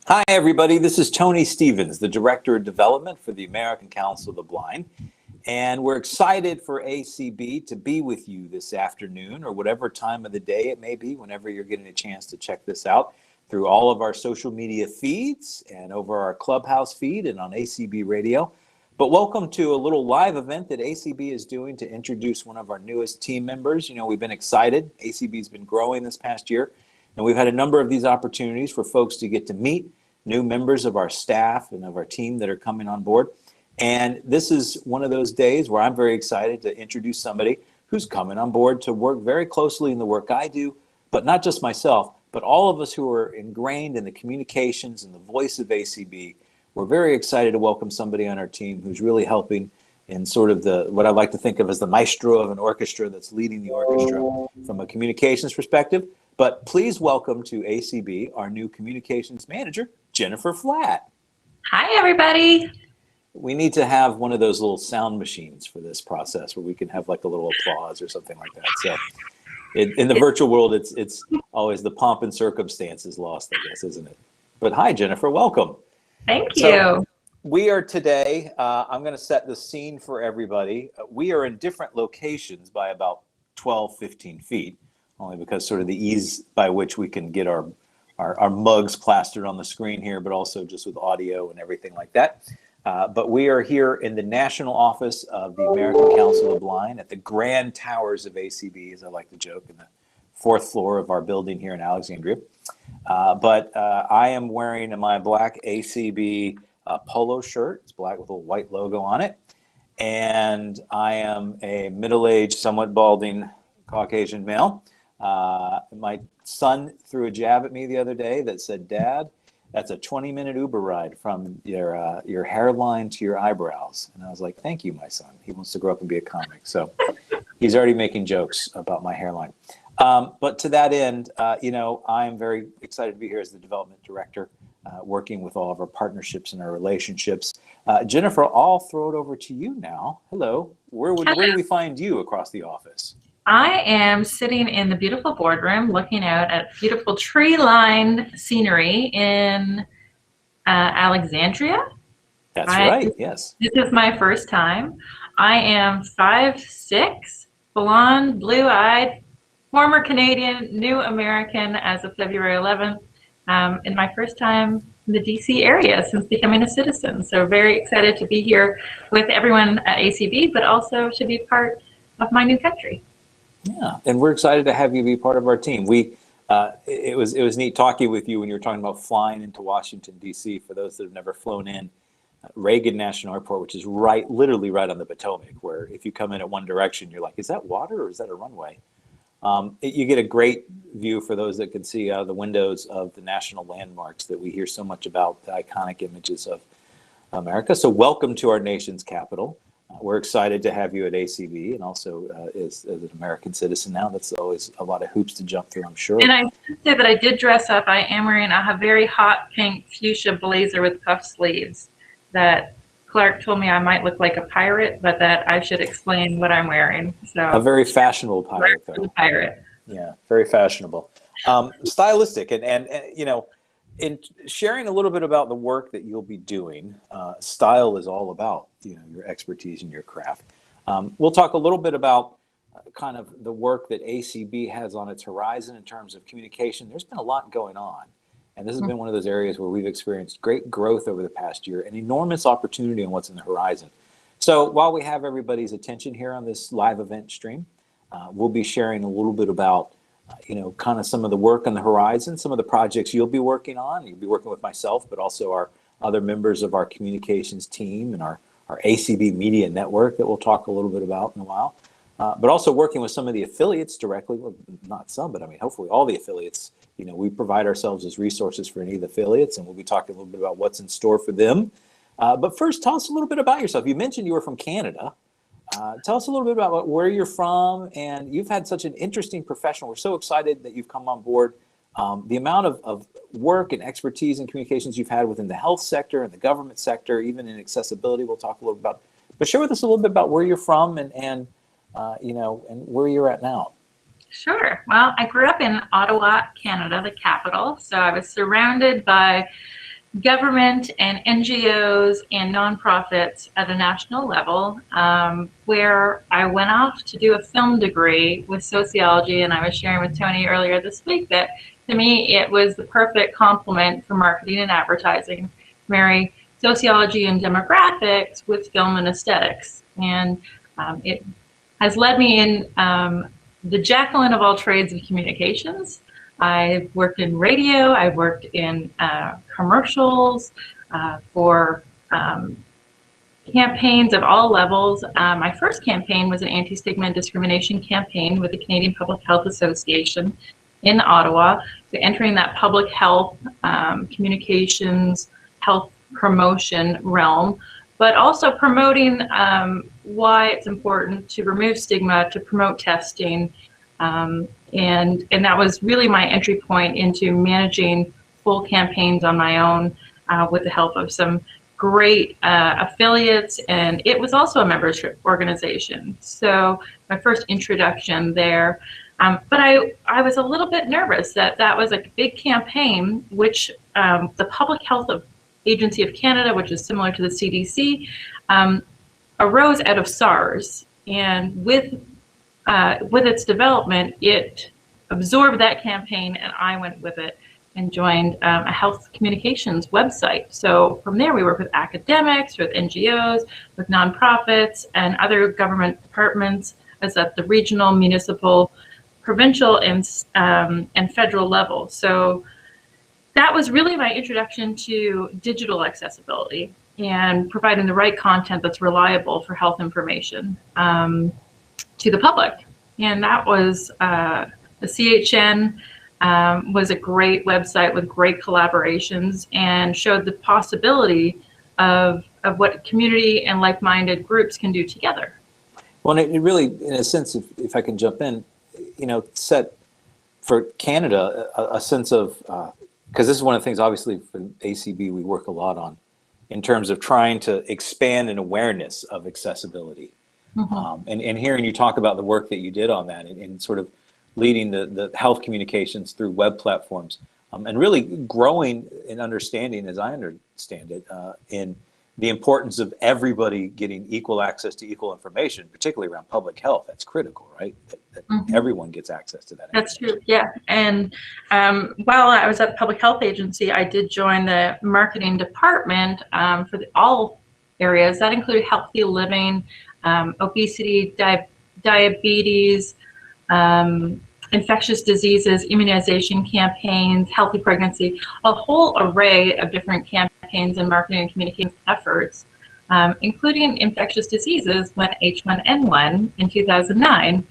Hi, everybody. This is Tony Stevens, the Director of Development for the American Council of the Blind. And we're excited for ACB to be with you this afternoon or whatever time of the day it may be, whenever you're getting a chance to check this out through all of our social media feeds and over our Clubhouse feed and on ACB Radio. But welcome to a little live event that ACB is doing to introduce one of our newest team members. You know, we've been excited. ACB's been growing this past year, and we've had a number of these opportunities for folks to get to meet new members of our staff and of our team that are coming on board. And this is one of those days where I'm very excited to introduce somebody who's coming on board to work very closely in the work I do, but not just myself, but all of us who are ingrained in the communications and the voice of ACB. We're very excited to welcome somebody on our team who's really helping in sort of what I like to think of as the maestro of an orchestra that's leading the orchestra from a communications perspective. But please welcome to ACB our new communications manager, Jennifer Flatt. Hi, everybody. We need to have one of those little sound machines for this process where we can have like a little applause or something like that. So in the virtual world, it's always the pomp and circumstance is lost, I guess, isn't it? But hi, Jennifer, welcome. Thank you. So we are today, I'm going to set the scene for everybody. We are in different locations by about 12, 15 feet, only because sort of the ease by which we can get our mugs plastered on the screen here, but also just with audio and everything like that. But we are here in the national office of the American Council of the Blind at the grand towers of ACB, as I like to joke, in the fourth floor of our building here in Alexandria. But I am wearing my black ACB polo shirt. It's black with a white logo on it. And I am a middle-aged, somewhat balding Caucasian male. My son threw a jab at me the other day that said, "Dad, that's a 20-minute Uber ride from your hairline to your eyebrows." And I was like, "Thank you, my son. He wants to grow up and be a comic." So he's already making jokes about my hairline. But to that end, I'm very excited to be here as the development director, working with all of our partnerships and our relationships. Jennifer, I'll throw it over to you now. Hello. Where do we find you across the office? I am sitting in the beautiful boardroom looking out at beautiful tree-lined scenery in Alexandria. That's right, yes. This is my first time. I am 5'6", blonde, blue-eyed, former Canadian, new American as of February 11th, in my first time in the DC area since becoming a citizen. So very excited to be here with everyone at ACB, but also to be part of my new country. Yeah, and we're excited to have you be part of our team. It was neat talking with you when you were talking about flying into Washington, D.C. For those that have never flown in, Reagan National Airport, which is literally right on the Potomac, where if you come in at one direction, you're like, is that water or is that a runway? You get a great view for those that can see out of the windows of the national landmarks that we hear so much about, the iconic images of America. So welcome to our nation's capital. We're excited to have you at ACB, and also as an American citizen now. That's always a lot of hoops to jump through, I'm sure. And I should say that I did dress up. I am wearing a very hot pink fuchsia blazer with puff sleeves that Clark told me I might look like a pirate, but that I should explain what I'm wearing. So a very fashionable pirate, though. Pirate. Yeah, very fashionable. Stylistic, and in sharing a little bit about the work that you'll be doing, style is all about your expertise in your craft. We'll talk a little bit about kind of the work that ACB has on its horizon in terms of communication. There's been a lot going on, and this has been one of those areas where we've experienced great growth over the past year and enormous opportunity on what's in the horizon. So while we have everybody's attention here on this live event stream, we'll be sharing a little bit about kind of some of the work on the horizon, some of the projects you'll be working on. You'll be working with myself, but also our other members of our communications team and our ACB Media Network that we'll talk a little bit about in a while. But also working with some of the affiliates directly, well, not some, but I mean, hopefully all the affiliates. We provide ourselves as resources for any of the affiliates, and we'll be talking a little bit about what's in store for them. But first, tell us a little bit about yourself. You mentioned you were from Canada. Tell us a little bit about where you're from, and you've had such an interesting profession. We're so excited that you've come on board. The amount of work and expertise and communications you've had within the health sector and the government sector, even in accessibility, we'll talk a little about. But share with us a little bit about where you're from and where you're at now. Sure. Well, I grew up in Ottawa, Canada, the capital. So I was surrounded by government and NGOs and nonprofits at a national level, where I went off to do a film degree with sociology. And I was sharing with Tony earlier this week that to me it was the perfect complement for marketing and advertising, marry sociology and demographics with film and aesthetics. And it has led me in the Jacqueline of all trades of communications. I've worked in radio, I've worked in commercials for campaigns of all levels. My first campaign was an anti-stigma and discrimination campaign with the Canadian Public Health Association in Ottawa, so entering that public health, communications, health promotion realm, but also promoting why it's important to remove stigma, to promote testing, and that was really my entry point into managing full campaigns on my own with the help of some great affiliates, and it was also a membership organization. So my first introduction there. But I was a little bit nervous that was a big campaign, which the Public Health Agency of Canada, which is similar to the CDC, arose out of SARS. And with its development, it absorbed that campaign, and I went with it and joined a health communications website. So from there, we work with academics, with NGOs, with nonprofits, and other government departments, as at the regional, municipal, provincial, and federal level. So that was really my introduction to digital accessibility and providing the right content that's reliable for health information to the public. And that was the CHN was a great website with great collaborations and showed the possibility of what community and like-minded groups can do together. Well, and it really, in a sense, if I can jump in, set for Canada a sense of, because this is one of the things, obviously, for ACB, we work a lot on in terms of trying to expand an awareness of accessibility. Mm-hmm. And hearing you talk about the work that you did on that and sort of leading the health communications through web platforms, and really growing in understanding, as I understand it, in the importance of everybody getting equal access to equal information, particularly around public health. That's critical, right? That mm-hmm. everyone gets access to that. That's true, yeah. And while I was at the Public Health Agency, I did join the marketing department for all areas. That included healthy living, obesity, diabetes, infectious diseases, immunization campaigns, healthy pregnancy, a whole array of different campaigns and marketing and communication efforts, including infectious diseases. When H1N1 in 2009,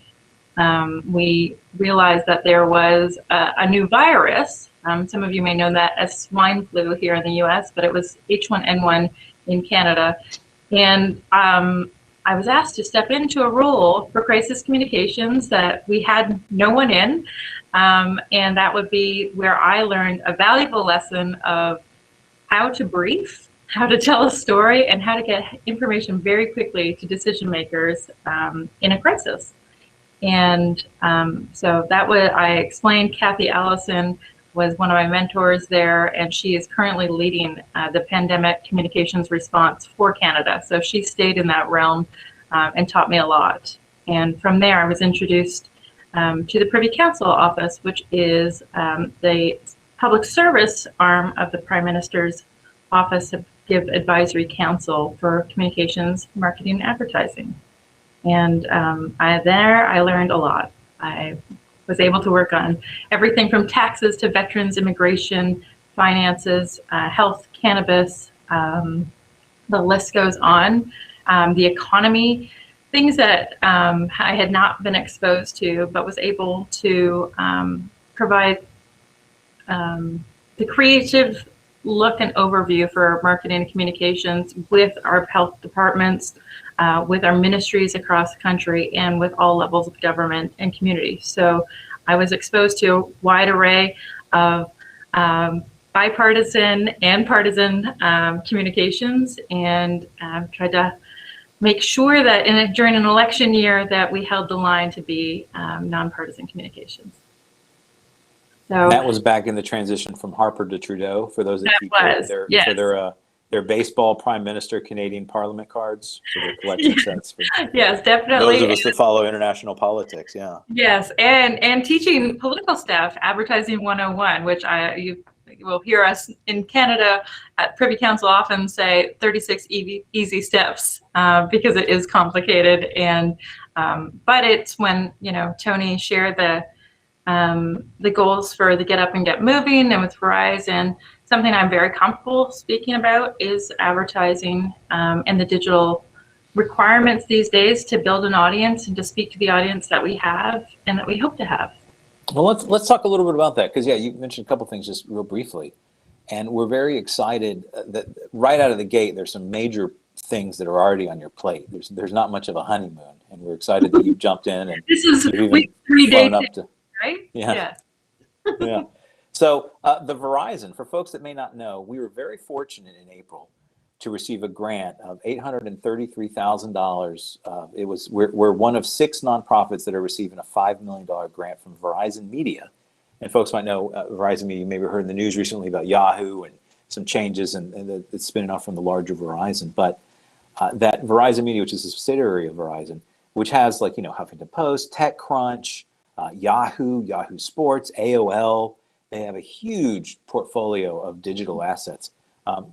we realized that there was a new virus. Some of you may know that as swine flu here in the US, but it was H1N1 in Canada. And I was asked to step into a role for crisis communications that we had no one in, and that would be where I learned a valuable lesson of how to brief, how to tell a story, and how to get information very quickly to decision makers in a crisis. And so that was, I explained, Kathy Allison was one of my mentors there, and she is currently leading the pandemic communications response for Canada. So she stayed in that realm and taught me a lot. And from there, I was introduced to the Privy Council office, which is the public service arm of the Prime Minister's Office of Give Advisory Council for Communications, Marketing, and Advertising. And I learned a lot. I was able to work on everything from taxes to veterans, immigration, finances, health, cannabis, the list goes on. The economy, things that I had not been exposed to, but was able to provide the creative look and overview for marketing and communications with our health departments, with our ministries across the country, and with all levels of government and community. So I was exposed to a wide array of bipartisan and partisan communications, and tried to make sure that during an election year that we held the line to be nonpartisan communications. So that was back in the transition from Harper to Trudeau. For those that keep yes. their baseball Prime Minister Canadian Parliament cards, so their collection sets for Yes, those definitely. of us that follow international politics. Yeah. Yes, and teaching political staff advertising 101, which you will hear us in Canada at Privy Council often say 36 easy steps because it is complicated. And but it's when Tony shared the goals for the Get Up and Get Moving, and with Verizon, something I'm very comfortable speaking about is advertising and the digital requirements these days to build an audience and to speak to the audience that we have and that we hope to have. Well, let's talk a little bit about that, because you mentioned a couple things just real briefly, and we're very excited that right out of the gate there's some major things that are already on your plate. There's not much of a honeymoon, and we're excited that you've jumped in and you've even flown up to. Right? Yeah. Yeah. So the Verizon, for folks that may not know, we were very fortunate in April to receive a grant of $833,000. We're one of 6 nonprofits that are receiving a $5 million grant from Verizon Media. And folks might know Verizon Media, you maybe heard in the news recently about Yahoo and some changes and it's spinning off from the larger Verizon. But that Verizon Media, which is a subsidiary of Verizon, which has Huffington Post, TechCrunch, Yahoo Sports, AOL. They have a huge portfolio of digital assets.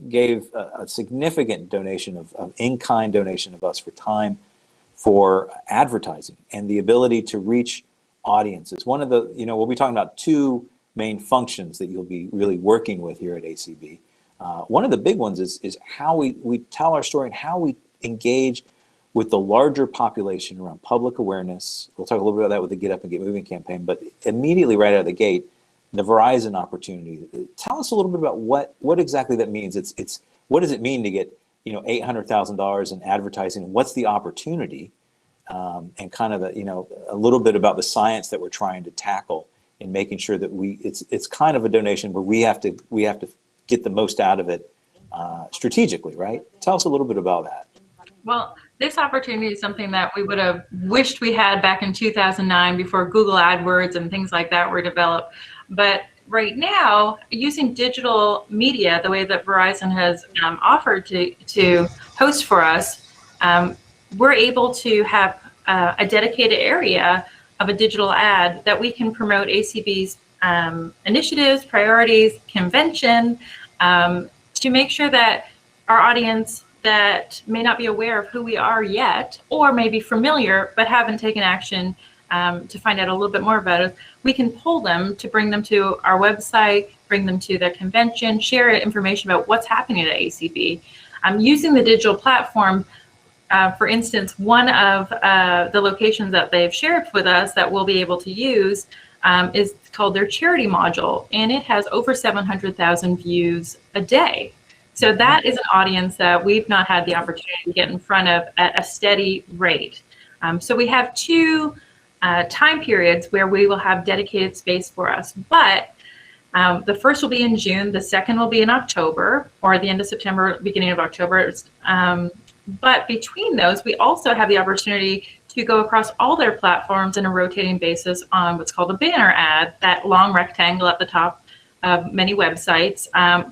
Gave a significant donation of in-kind donation of us for time for advertising and the ability to reach audiences. One of the, we'll be talking about 2 main functions that you'll be really working with here at ACB. One of the big ones is how we tell our story and how we engage with the larger population around public awareness. We'll talk a little bit about that with the Get Up and Get Moving campaign, but immediately right out of the gate, the Verizon opportunity. Tell us a little bit about what exactly that means. It's what does it mean to get $800,000 in advertising? What's the opportunity? And kind of a little bit about the science that we're trying to tackle in making sure that it's kind of a donation where we have to get the most out of it strategically, right? Tell us a little bit about that. Well, this opportunity is something that we would have wished we had back in 2009 before Google AdWords and things like that were developed. But right now, using digital media, the way that Verizon has offered to host for us, we're able to have a dedicated area of a digital ad that we can promote ACB's initiatives, priorities, convention, to make sure that our audience that may not be aware of who we are yet, or may be familiar but haven't taken action to find out a little bit more about us, we can pull them to bring them to our website, bring them to their convention, share information about what's happening at ACB. Using the digital platform, for instance, one of the locations that they've shared with us that we'll be able to use is called their charity module, and it has over 700,000 views a day. So that is an audience that we've not had the opportunity to get in front of at a steady rate. So we have 2 time periods where we will have dedicated space for us. But the first will be in June, the second will be in October, or the end of September, beginning of October. But between those, we also have the opportunity to go across all their platforms on a rotating basis on what's called a banner ad, that long rectangle at the top of many websites,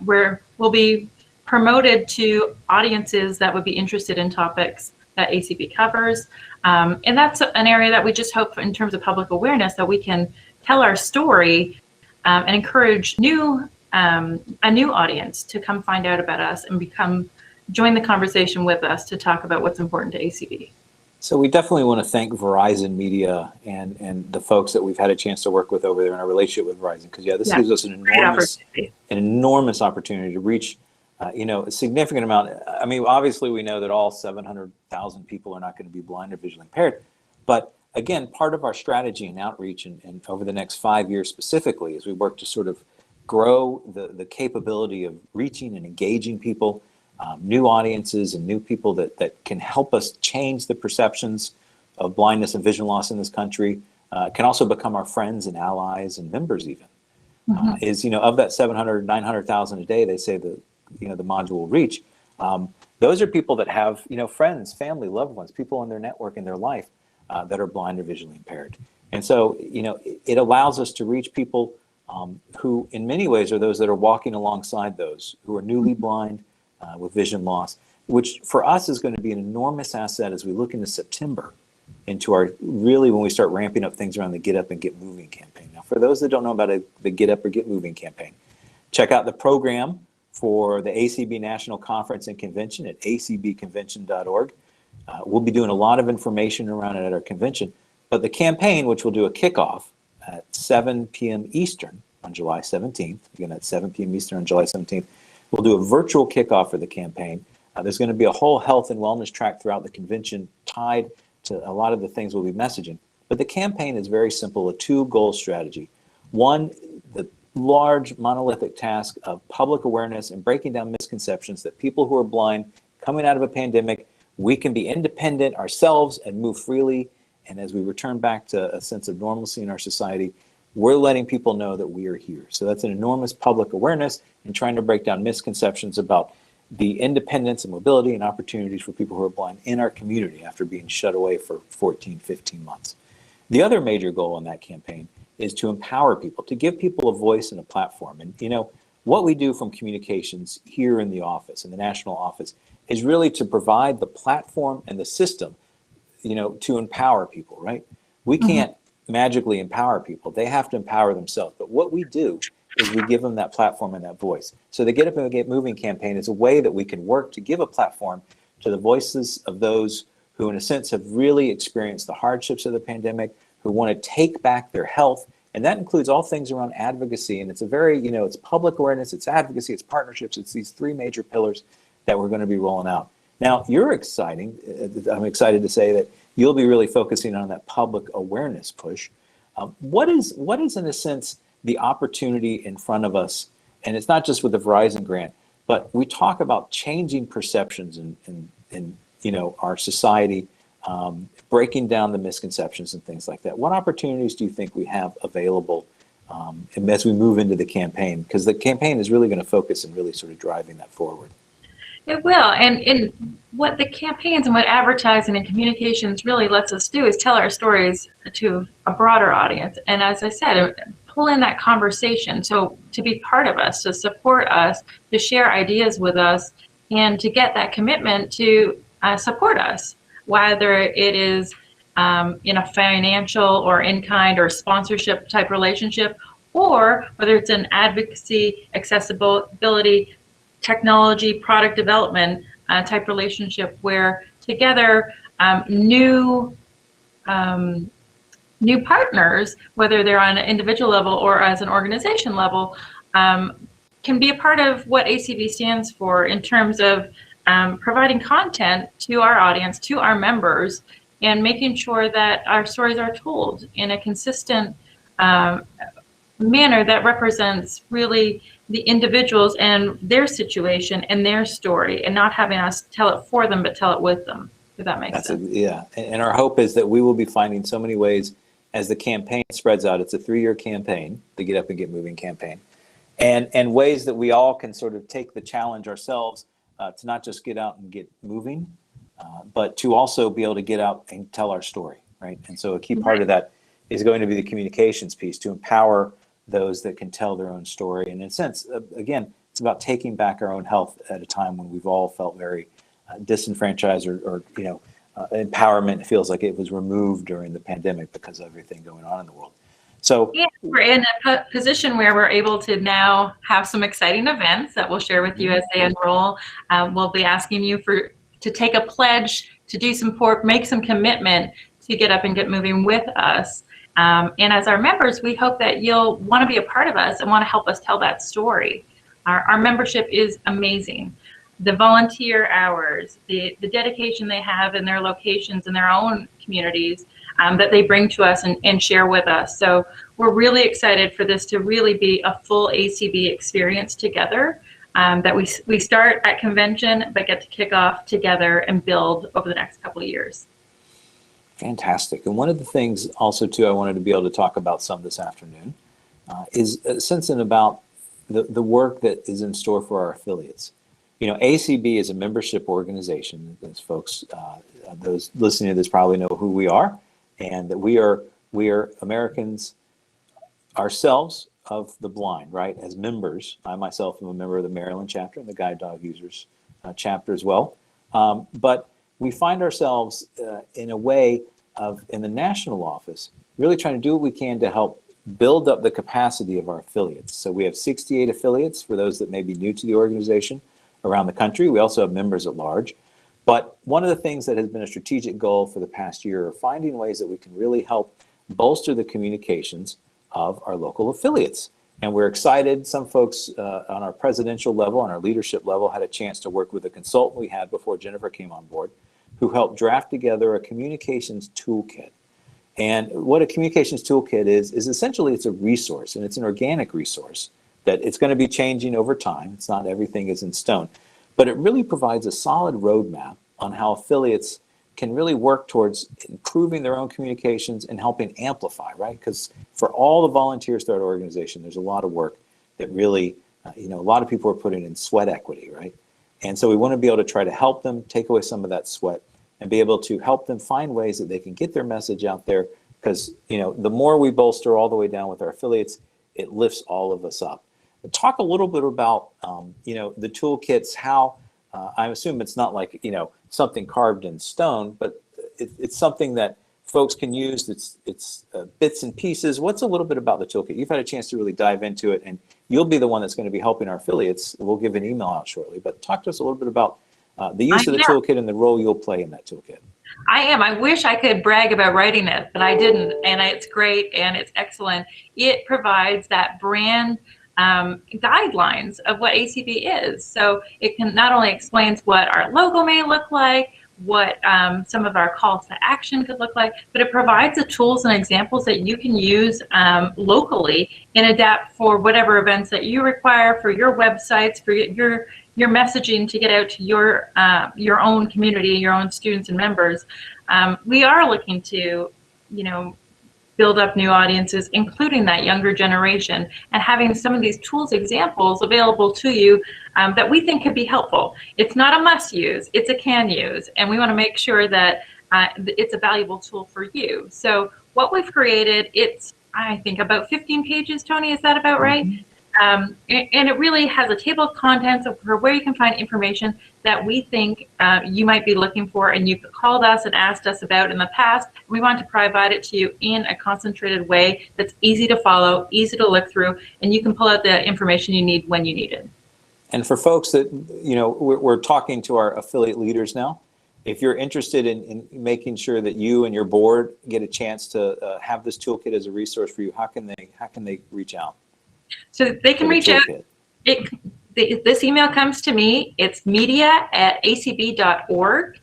where we'll be promoted to audiences that would be interested in topics that ACB covers. And that's an area that we just hope in terms of public awareness that we can tell our story and encourage a new audience to come find out about us and join the conversation with us to talk about what's important to ACB. So we definitely want to thank Verizon Media and the folks that we've had a chance to work with over there in our relationship with Verizon, because this gives us an enormous opportunity to reach a significant amount. I mean, obviously we know that all 700,000 people are not going to be blind or visually impaired, but again, part of our strategy and outreach and over the next 5 years specifically, as we work to sort of grow the capability of reaching and engaging people, new audiences and new people that can help us change the perceptions of blindness and vision loss in this country, can also become our friends and allies and members even. Of that 700, 900,000 a day, they say the module will reach. Those are people that have, friends, family, loved ones, people in their network, in their life that are blind or visually impaired. And so, it allows us to reach people who in many ways are those that are walking alongside those who are newly blind with vision loss, which for us is going to be an enormous asset as we look into September, into our really when we start ramping up things around the Get Up and Get Moving campaign. Now, for those that don't know about the Get Up or Get Moving campaign, check out the program for the ACB National Conference and Convention at acbconvention.org. We'll be doing a lot of information around it at our convention, but the campaign, which we'll do a kickoff at 7 p.m. Eastern on July 17th, again at 7 p.m. Eastern on July 17th, we'll do a virtual kickoff for the campaign. There's going to be a whole health and wellness track throughout the convention tied to a lot of the things we'll be messaging. But the campaign is very simple, a two-goal strategy. One, the large monolithic task of public awareness and breaking down misconceptions that people who are blind coming out of a pandemic, we can be independent ourselves and move freely. And as we return back to a sense of normalcy in our society, we're letting people know that we are here. So that's an enormous public awareness and trying to break down misconceptions about the independence and mobility and opportunities for people who are blind in our community after being shut away for 14, 15 months. The other major goal in that campaign is to empower people, to give people a voice and a platform. And you know, what we do from communications here in the office, in the national office, is really to provide the platform and the system, you know, to empower people, right? We can't magically empower people. They have to empower themselves. But what we do is we give them that platform and that voice. So the Get Up and Get Moving campaign is a way that we can work to give a platform to the voices of those who, in a sense, have really experienced the hardships of the pandemic, who want to take back their health. And that includes all things around advocacy. And it's a very, you know, it's public awareness, it's advocacy, it's partnerships, it's these three major pillars that we're going to be rolling out. Now, I'm excited to say that you'll be really focusing on that public awareness push. What is, in a sense, the opportunity in front of us? And it's not just with the Verizon grant, but we talk about changing perceptions in you know, our society, breaking down the misconceptions and things like that. What opportunities do you think we have available as we move into the campaign? Because the campaign is really going to focus and really sort of driving that forward. It will. And what the campaigns and what advertising and communications really lets us do is tell our stories to a broader audience. And as I said, pull in that conversation. So to be part of us, to support us, to share ideas with us, and to get that commitment to support us, whether it is in a financial or in-kind or sponsorship type relationship, or whether it's an advocacy, accessibility, technology, product development type relationship, where together new partners, whether they're on an individual level or as an organization level, can be a part of what ACB stands for in terms of providing content to our audience, to our members, and making sure that our stories are told in a consistent manner that represents really the individuals and their situation and their story, and not having us tell it for them, but tell it with them, if that makes sense. Yeah, and our hope is that we will be finding so many ways as the campaign spreads out. It's a 3-year campaign, the Get Up and Get Moving campaign, and ways that we all can sort of take the challenge ourselves to not just get out and get moving, but to also be able to get out and tell our story, right? And so a key part of that is going to be the communications piece, to empower those that can tell their own story. And in a sense, again, it's about taking back our own health at a time when we've all felt very disenfranchised or you know, empowerment feels like it was removed during the pandemic because of everything going on in the world. So yeah, we're in a position where we're able to now have some exciting events that we'll share with you as they enroll. We'll be asking you to take a pledge, to do some make some commitment to Get Up and Get Moving with us. And as our members, we hope that you'll want to be a part of us and want to help us tell that story. Our membership is amazing. The volunteer hours, the dedication they have in their locations and their own communities that they bring to us and share with us. So we're really excited for this to really be a full ACB experience together, that we start at convention but get to kick off together and build over the next couple of years. Fantastic. And one of the things also too I wanted to be able to talk about some this afternoon is a sense about the work that is in store for our affiliates. You know, ACB is a membership organization. As folks, those listening to this probably know who we are, and that we are Americans ourselves of the blind, right? As members, I myself am a member of the Maryland chapter and the Guide Dog Users chapter as well. But we find ourselves in a way of, in the national office, really trying to do what we can to help build up the capacity of our affiliates. So we have 68 affiliates for those that may be new to the organization around the country. We also have members at large. But one of the things that has been a strategic goal for the past year are finding ways that we can really help bolster the communications of our local affiliates. And we're excited. Some folks on our presidential level, on our leadership level, had a chance to work with a consultant we had before Jennifer came on board, who helped draft together a communications toolkit. And what a communications toolkit is essentially it's a resource, and it's an organic resource that it's going to be changing over time. It's not everything is in stone, but it really provides a solid roadmap on how affiliates can really work towards improving their own communications and helping amplify, right? Because for all the volunteers throughout our organization, there's a lot of work that really, a lot of people are putting in sweat equity, right? And so we want to be able to try to help them take away some of that sweat and be able to help them find ways that they can get their message out there. Because, the more we bolster all the way down with our affiliates, it lifts all of us up. But talk a little bit about, the toolkits, how, I assume it's not like, something carved in stone, but it's something that folks can use. It's bits and pieces. What's a little bit about the toolkit? You've had a chance to really dive into it, and you'll be the one that's going to be helping our affiliates. We'll give an email out shortly, but talk to us a little bit about the use of the toolkit and the role you'll play in that toolkit. I am. I wish I could brag about writing it, but I didn't. And it's great and it's excellent. It provides that brand guidelines of what ACB is. So it can not only explains what our logo may look like, what some of our calls to action could look like, but it provides the tools and examples that you can use locally and adapt for whatever events that you require, for your websites, for your messaging to get out to your own community, your own students and members. We are looking to, build up new audiences, including that younger generation, and having some of these tools examples available to you that we think could be helpful. It's not a must use, it's a can use, and we want to make sure that it's a valuable tool for you. So what we've created, it's, I think, about 15 pages, Tony, is that about right? Mm-hmm. And it really has a table of contents of where you can find information that we think you might be looking for and you've called us and asked us about in the past. We want to provide it to you in a concentrated way that's easy to follow, easy to look through, and you can pull out the information you need when you need it. And for folks that, we're talking to our affiliate leaders now. If you're interested in making sure that you and your board get a chance to have this toolkit as a resource for you, how can they reach out? So they can reach out. This email comes to me. It's media@acb.org.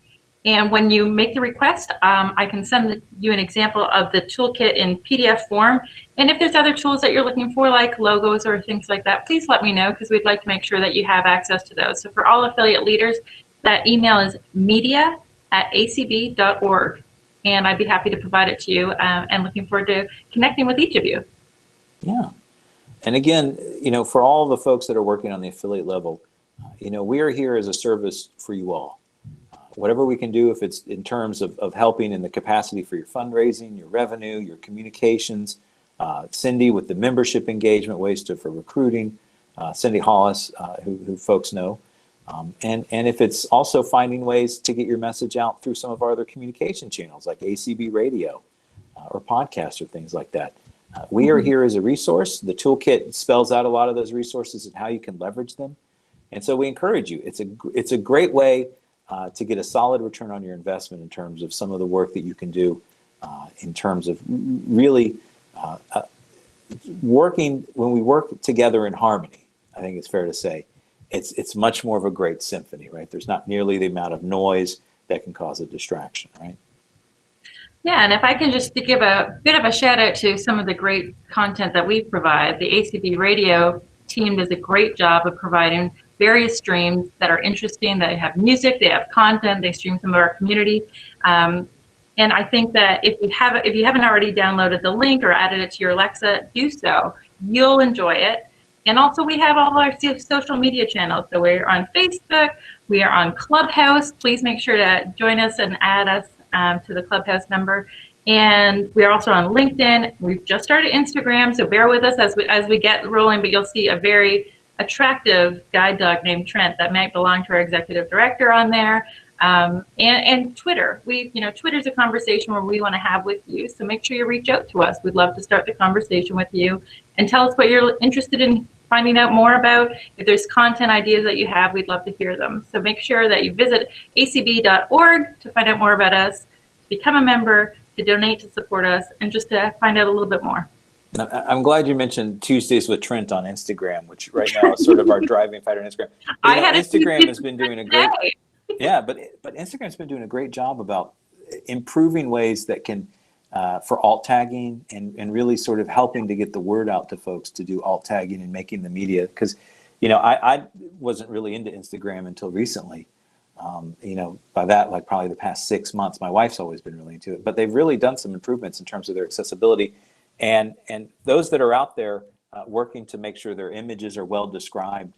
And when you make the request, I can send you an example of the toolkit in PDF form. And if there's other tools that you're looking for, like logos or things like that, please let me know, because we'd like to make sure that you have access to those. So for all affiliate leaders, that email is media@acb.org. And I'd be happy to provide it to you, and looking forward to connecting with each of you. Yeah. And again, for all the folks that are working on the affiliate level, we are here as a service for you all. Whatever we can do, if it's in terms of helping in the capacity for your fundraising, your revenue, your communications, Cindy with the membership engagement, ways for recruiting, Cindy Hollis, who folks know. And if it's also finding ways to get your message out through some of our other communication channels like ACB radio or podcasts or things like that. We are here as a resource. The toolkit spells out a lot of those resources and how you can leverage them. And so we encourage you. It's a great way to get a solid return on your investment in terms of some of the work that you can do in terms of really working. When we work together in harmony, I think it's fair to say, it's much more of a great symphony, right? There's not nearly the amount of noise that can cause a distraction, right? Yeah, and if I can just give a bit of a shout out to some of the great content that we provide. The ACB radio team does a great job of providing various streams that are interesting. They have music, they have content, they stream some of our community. And I think that if you haven't already downloaded the link or added it to your Alexa, do so. You'll enjoy it. And also we have all our social media channels. So we're on Facebook, we are on Clubhouse. Please make sure to join us and add us to the Clubhouse number. And we're also on LinkedIn. We've just started Instagram, so bear with us as we get rolling, but you'll see a very attractive guide dog named Trent that might belong to our executive director on there. And Twitter. Twitter's a conversation where we want to have with you, so make sure you reach out to us. We'd love to start the conversation with you and tell us what you're interested in finding out more about. If there's content ideas that you have, we'd love to hear them. So make sure that you visit acb.org to find out more about us, become a member, to donate to support us, and just to find out a little bit more. I'm glad you mentioned Tuesdays with Trent on Instagram, which right now is sort of our driving factor on Instagram. Instagram has been doing a great, but Instagram's been doing a great job about improving ways that can, for alt tagging and really sort of helping to get the word out to folks to do alt tagging and making the media. Because, I wasn't really into Instagram until recently. By that, like probably the past 6 months. My wife's always been really into it, but they've really done some improvements in terms of their accessibility, and those that are out there working to make sure their images are well described.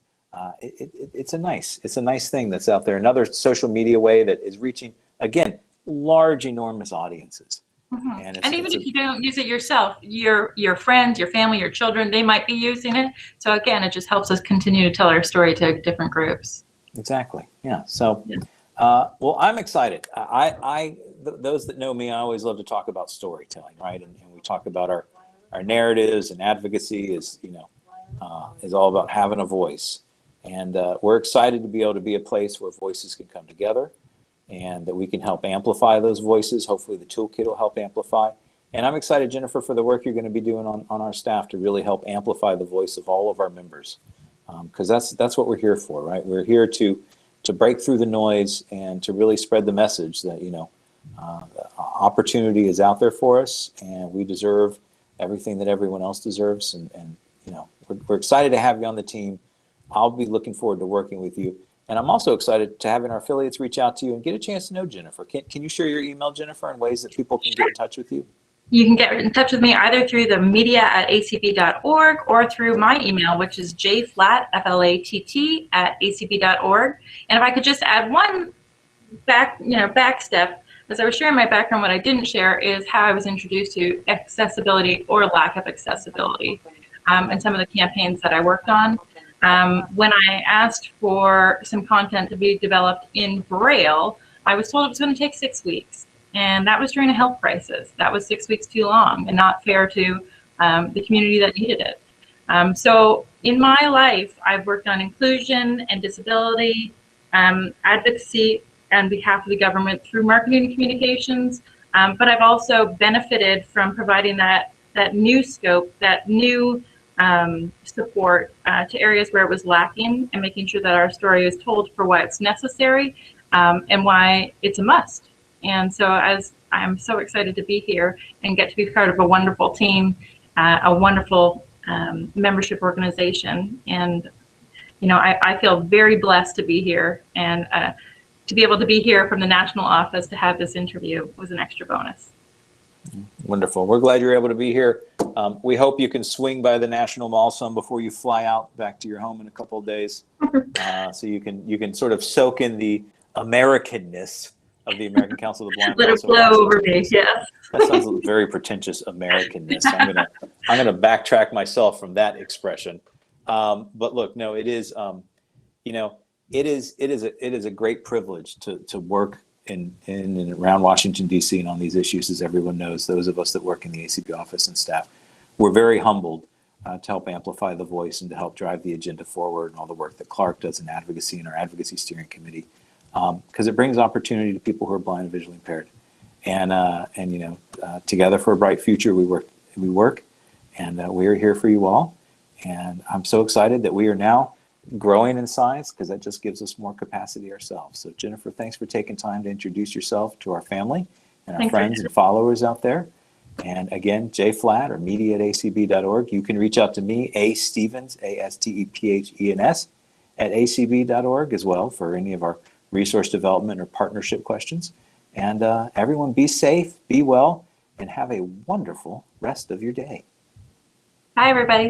It's a nice thing that's out there. Another social media way that is reaching, again, large, enormous audiences. Mm-hmm. And even if you don't use it yourself, your friends, your family, your children, they might be using it. So again, it just helps us continue to tell our story to different groups. Exactly. Yeah. So, well, I'm excited. Those that know me, I always love to talk about storytelling, right? And we talk about our narratives, and advocacy is all about having a voice. And we're excited to be able to be a place where voices can come together, and that we can help amplify those voices. Hopefully the toolkit will help amplify. And I'm excited, Jennifer, for the work you're going to be doing on our staff to really help amplify the voice of all of our members. Because that's what we're here for, right? We're here to break through the noise and to really spread the message that opportunity is out there for us, and we deserve everything that everyone else deserves. And we're excited to have you on the team. I'll be looking forward to working with you, and I'm also excited to having our affiliates reach out to you and get a chance to know Jennifer. Can you share your email, Jennifer, and ways that people can get in touch with you? You can get in touch with me either through the media@acb.org or through my email, which is jflatt, F-L-A-T-T, @acb.org. And if I could just add one back step, as I was sharing my background, what I didn't share is how I was introduced to accessibility or lack of accessibility and some of the campaigns that I worked on. When I asked for some content to be developed in Braille, I was told it was going to take 6 weeks. And that was during a health crisis. That was 6 weeks too long and not fair to the community that needed it. So in my life, I've worked on inclusion and disability, advocacy on behalf of the government through marketing and communications. But I've also benefited from providing that new scope, that new support to areas where it was lacking, and making sure that our story is told for why it's necessary and why it's a must. And so as I'm so excited to be here and get to be part of a wonderful team, a wonderful membership organization. And, I feel very blessed to be here, and to be able to be here from the national office to have this interview was an extra bonus. Wonderful. We're glad you're able to be here. We hope you can swing by the National Mall some before you fly out back to your home in a couple of days. So you can sort of soak in the Americanness of the American Council of the Blind. Let it flow over me, yes. That sounds very pretentious, Americanness. I'm gonna backtrack myself from that expression. But look, no, it is it is a great privilege to work in and around Washington, D.C. and on these issues. As everyone knows, those of us that work in the ACB office and staff, we're very humbled to help amplify the voice and to help drive the agenda forward, and all the work that Clark does in advocacy and our advocacy steering committee. Because it brings opportunity to people who are blind and visually impaired, and together for a bright future, we work, and we are here for you all. And I'm so excited that we are now growing in size, because that just gives us more capacity ourselves. So Jennifer, thanks for taking time to introduce yourself to our family and our friends and followers out there. And again, jflatt or media@acb.org. You can reach out to me, A. Stevens, A-S-T-E-P-H-E-N-S, @acb.org as well for any of our resource development or partnership questions. And everyone, be safe, be well, and have a wonderful rest of your day. Bye, everybody.